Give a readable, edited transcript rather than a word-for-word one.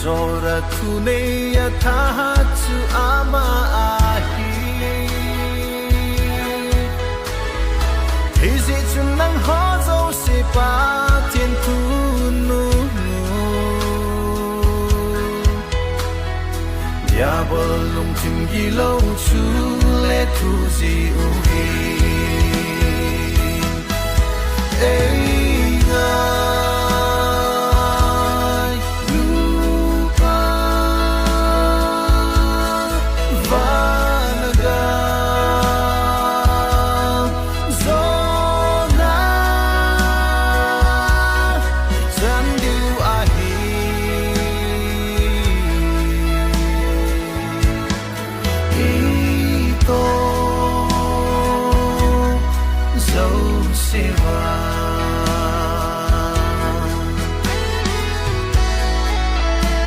Sorakune yathatsu ama ahi Hisi chunang hozo se pa thiên thu nu Diabol lung tim gi lâu chu le thu zi u hi Siva